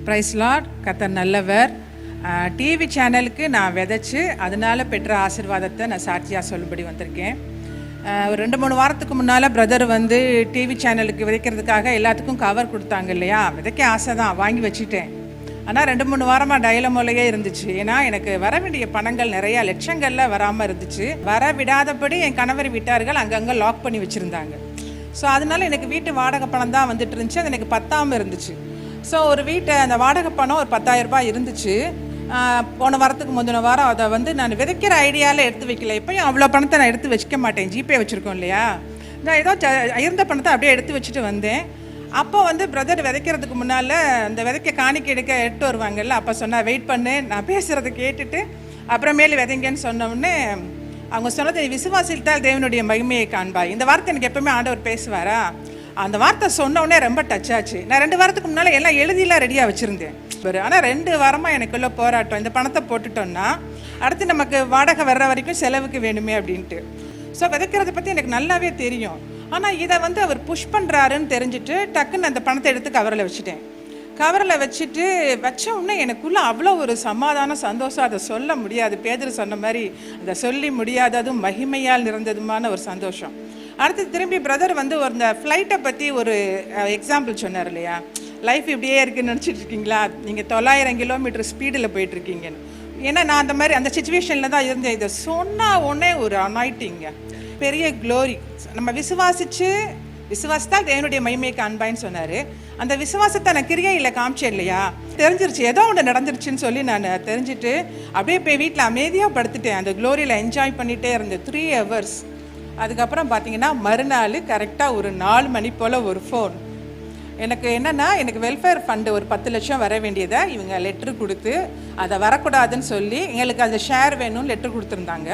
Price Lord. கர்த்தர் நல்லவர். TV சேனலுக்கு நான் விதைச்சு அதனால் பெற்ற ஆசீர்வாதத்தை நான் சாட்சியாக சொல்லும்படி வந்திருக்கேன். ஒரு 2-3 வாரத்துக்கு முன்னால் பிரதர் வந்து டிவி சேனலுக்கு விதைக்கிறதுக்காக எல்லாத்துக்கும் கவர் கொடுத்தாங்க இல்லையா. விதைக்க ஆசை தான், வாங்கி வச்சுட்டேன். ஆனால் 2-3 வாரமாக டயலமோலையே இருந்துச்சு. ஏன்னா எனக்கு வர வேண்டிய பணங்கள் நிறையா லட்சங்களில் வராமல் இருந்துச்சு. வர விடாதபடி என் கணவர் வீட்டார்கள் அங்கங்கே லாக் பண்ணி வச்சுருந்தாங்க. ஸோ அதனால் எனக்கு வீட்டு வாடகை பணம் தான் வந்துட்டு இருந்துச்சு. அது எனக்கு பத்தாமல் இருந்துச்சு. ஸோ ஒரு அந்த வாடகை பணம் ஒரு 10,000 ரூபாய் இருந்துச்சு. போன வாரத்துக்கு முந்தின வாரம் அதை வந்து நான் விதைக்கிற ஐடியாவில் எடுத்து வைக்கல. இப்போயும் அவ்வளோ பணத்தை நான் எடுத்து வச்சுக்க மாட்டேன். ஜிபே வச்சுருக்கோம் இல்லையா, நான் ஏதோ இருந்த பணத்தை அப்படியே எடுத்து வச்சுட்டு வந்தேன். அப்போ வந்து பிரதர் விதைக்கிறதுக்கு முன்னால் அந்த விதைக்க காணிக்கை எடுத்து வருவாங்கல்ல, அப்போ சொன்னால் வெயிட் பண்ணு, நான் பேசுகிறத கேட்டுட்டு அப்புறமேலு விதைங்கன்னு சொன்னோடனே அவங்க சொன்னது, விசுவாசித்தால் தேவனுடைய மகிமையை காண்பாய். இந்த வார்த்தை எனக்கு எப்பவுமே ஆண்டவர் பேசுவாரா. அந்த வார்த்தை சொன்னோடனே ரொம்ப டச் ஆச்சு. நான் 2 வாரத்துக்கு முன்னால் எல்லாம் எழுதிலாம் ரெடியாக வச்சுருந்தேன். ஆனால் 2 வாரமாக எனக்குள்ளே போராட்டம். இந்த பணத்தை போட்டுட்டோன்னா அடுத்து நமக்கு வாடகை வர்ற வரைக்கும் செலவுக்கு வேணுமே அப்படின்ட்டு. ஸோ விதைக்கிறத பற்றி எனக்கு நல்லாவே தெரியும். ஆனால் இதை வந்து அவர் புஷ் பண்ணுறாருன்னு தெரிஞ்சுட்டு டக்குன்னு அந்த பணத்தை எடுத்து கவரில் வச்சுட்டேன். கவரில் வச்சுட்டு வச்ச உடனே எனக்குள்ளே அவ்வளோ ஒரு சமாதானம், சந்தோஷம். அதை சொல்ல முடியாது. பேதுரு சொன்ன மாதிரி அதை சொல்லி முடியாததும் மகிமையால் நிறந்ததுமான ஒரு சந்தோஷம். அடுத்து திரும்பி பிரதர் வந்து இந்த ஃப்ளைட்டை பற்றி ஒரு எக்ஸாம்பிள் சொன்னார் இல்லையா. லைஃப் இப்படியே இருக்குன்னு நினச்சிட்டு இருக்கீங்களா, நீங்கள் 900 கிலோமீட்டர் ஸ்பீடில் போயிட்டுருக்கீங்கன்னு. ஏன்னா நான் அந்த மாதிரி அந்த சிச்சுவேஷனில் தான் இருந்தேன். இதை சொன்னால் உடனே ஒரு அனாயிட்டிங்க, பெரிய க்ளோரி. நம்ம விசுவாசித்தால் தேவனுடைய மகிமையை காண்பாய்ன்னு சொன்னார். அந்த விசுவாசத்தை நான் கிரியையில் காமிச்சேன் இல்லையா, தெரிஞ்சிருச்சு, ஏதோ ஒன்று நடந்துருச்சுன்னு சொல்லி நான் தெரிஞ்சுட்டு அப்படியே போய் வீட்டில் அமைதியாக படுத்துட்டேன். அந்த க்ளோரியில் என்ஜாய் பண்ணிகிட்டே இருந்தேன் 3 hours. அதுக்கப்புறம் பார்த்தீங்கன்னா மறுநாள் கரெக்டாக ஒரு 4 மணி போல் ஒரு ஃபோன். எனக்கு என்னென்னா, எனக்கு வெல்ஃபேர் ஃபண்டு ஒரு 10 லட்சம் வர வேண்டியதை இவங்க லெட்ரு கொடுத்து அதை வரக்கூடாதுன்னு சொல்லி எங்களுக்கு அந்த ஷேர் வேணும்னு லெட்ரு கொடுத்துருந்தாங்க.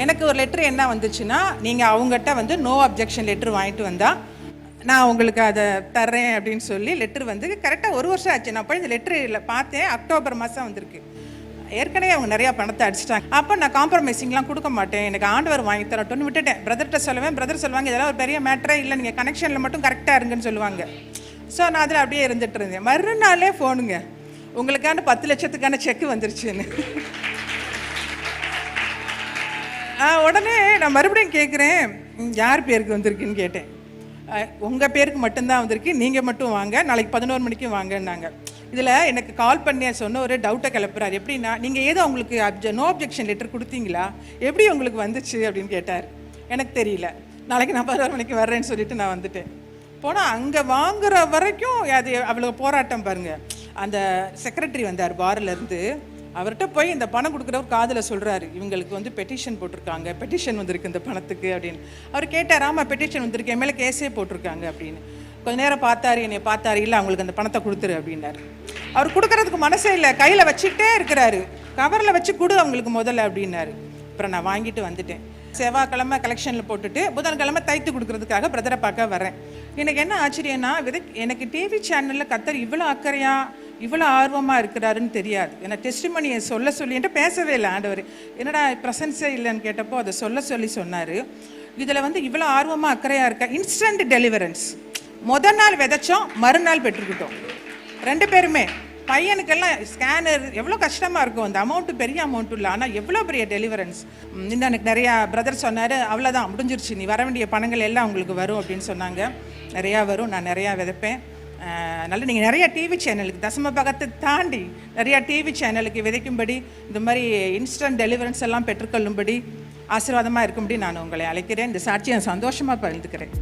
எனக்கு ஒரு லெட்ரு என்ன வந்துச்சுன்னா, நீங்கள் அவங்ககிட்ட வந்து நோ அப்ஜெக்ஷன் லெட்ரு வாங்கிட்டு வந்தால் நான் உங்களுக்கு அதை தர்றேன் அப்படின்னு சொல்லி லெட்ரு வந்து கரெக்டாக 1 வருஷம் ஆச்சு. நான் போய் இந்த லெட்ரு பார்த்தேன், அக்டோபர் மாதம் வந்திருக்கு. ஏற்கனவே அவங்க நிறையா பணத்தை அடிச்சிட்டாங்க. அப்போ நான் காம்ப்ரமைசிங்லாம் கொடுக்க மாட்டேன், எனக்கு ஆண்டவர் வாங்கி தரட்டும்னு விட்டுட்டேன். பிரதர்கிட்ட சொல்லுவேன். பிரதர் சொல்லுவாங்க, இதெல்லாம் ஒரு பெரிய மேட்டரே இல்லை, நீங்கள் கனெக்ஷனில் மட்டும் கரெக்டாக இருங்கன்னு சொல்லுவாங்க. ஸோ நான் அதில் அப்படியே இருந்துகிட்டு இருந்தேன். மறுநாளே ஃபோனுங்க, உங்களுக்கான 10 லட்சத்துக்கான செக்கு வந்துருச்சுன்னு. உடனே நான் மறுபடியும் கேட்குறேன், யார் பேருக்கு வந்திருக்குன்னு கேட்டேன். உங்கள் பேருக்கு மட்டும்தான் வந்திருக்கு, நீங்கள் மட்டும் வாங்க, நாளைக்கு 11 மணிக்கு வாங்கன்னாங்க. இதில் எனக்கு கால் பண்ணி சொன்ன ஒரு டவுட்டை கிளப்புறாரு. எப்படின்னா, நீங்கள் ஏதோ உங்களுக்கு நோ அப்ஜெக்ஷன் லெட்டர் கொடுத்தீங்களா, எப்படி உங்களுக்கு வந்துச்சு அப்படின்னு கேட்டார். எனக்கு தெரியல. நாளைக்கு நான் 11 மணிக்கு வர்றேன்னு சொல்லிட்டு நான் வந்துட்டேன். போனால் அங்கே வாங்குற வரைக்கும் அது அவ்வளோ போராட்டம் பாருங்கள். அந்த செக்ரட்டரி வந்தார் பாரிலேருந்து. அவர்கிட்ட போய் இந்த பணம் கொடுக்குறவர் காதில் சொல்கிறாரு, இவங்களுக்கு வந்து பெட்டிஷன் போட்டிருக்காங்க, பெட்டிஷன் வந்திருக்கு இந்த பணத்துக்கு அப்படின்னு. அவர் கேட்டார், ஆமாம் பெட்டிஷன் வந்திருக்கு, என் மேலே கேஸே போட்டிருக்காங்க அப்படின்னு. கொஞ்சம் நேரம் பார்த்தாரு, என்னை பார்த்தாரு, இல்லை அவங்களுக்கு அந்த பணத்தை கொடுத்துரு அப்படின்னாரு. அவர் கொடுக்கறதுக்கு மனசே இல்லை, கையில் வச்சுக்கிட்டே இருக்கிறாரு. கவரில் வச்சு கொடு அவங்களுக்கு முதல்ல அப்படின்னாரு. அப்புறம் நான் வாங்கிட்டு வந்துட்டேன். செவ்வாய்க்கிழமை கலெக்ஷனில் போட்டுட்டு புதன்கிழமை தைத்து கொடுக்கறதுக்காக பிரதரை பார்க்க வரேன். எனக்கு என்ன ஆச்சரியன்னா, எனக்கு டிவி சேனலில் கர்த்தர் இவ்வளோ அக்கறையாக இவ்வளோ ஆர்வமாக இருக்கிறாருன்னு தெரியாது. ஏன்னா டெஸ்டிமனியை சொல்லிட்டு பேசவே இல்லை ஆண்டவர். என்னடா ப்ரெசன்ஸே இல்லைன்னு கேட்டப்போ அதை சொல்லி சொன்னார். இதில் வந்து இவ்வளோ ஆர்வமாக அக்கறையாக இருக்க. Instant deliverance. முதல் நாள் விதைச்சோம், மறுநாள் பெற்றுக்கிட்டோம் 2 பேருமே. பையனுக்கெல்லாம் ஸ்கேனர் எவ்வளோ கஷ்டமாக இருக்கும், அந்த அமௌண்ட்டு பெரிய அமௌண்ட்டு இல்லை, ஆனால் எவ்வளோ பெரிய டெலிவரன்ஸ். இன்னும் எனக்கு நிறையா பிரதர் சொன்னார், அவ்வளோதான் முடிஞ்சிருச்சு, நீ வர வேண்டிய பணங்கள் எல்லாம் உங்களுக்கு வரும் அப்படின்னு சொன்னாங்க. நிறையா வரும், நான் நிறையா விதைப்பேன். அதனால் நீங்கள் நிறையா டிவி சேனலுக்கு தசம பாகத்தை தாண்டி நிறையா டிவி சேனலுக்கு விதைக்கும்படி, இந்த மாதிரி இன்ஸ்டன்ட் டெலிவரன்ஸ் எல்லாம் பெற்றுக்கொள்ளும்படி, ஆசீர்வாதமாக இருக்கும்படி நான் உங்களை அழைக்கிறேன். இந்த சாட்சியை நான் சந்தோஷமாக பகிர்ந்துக்கிறேன்.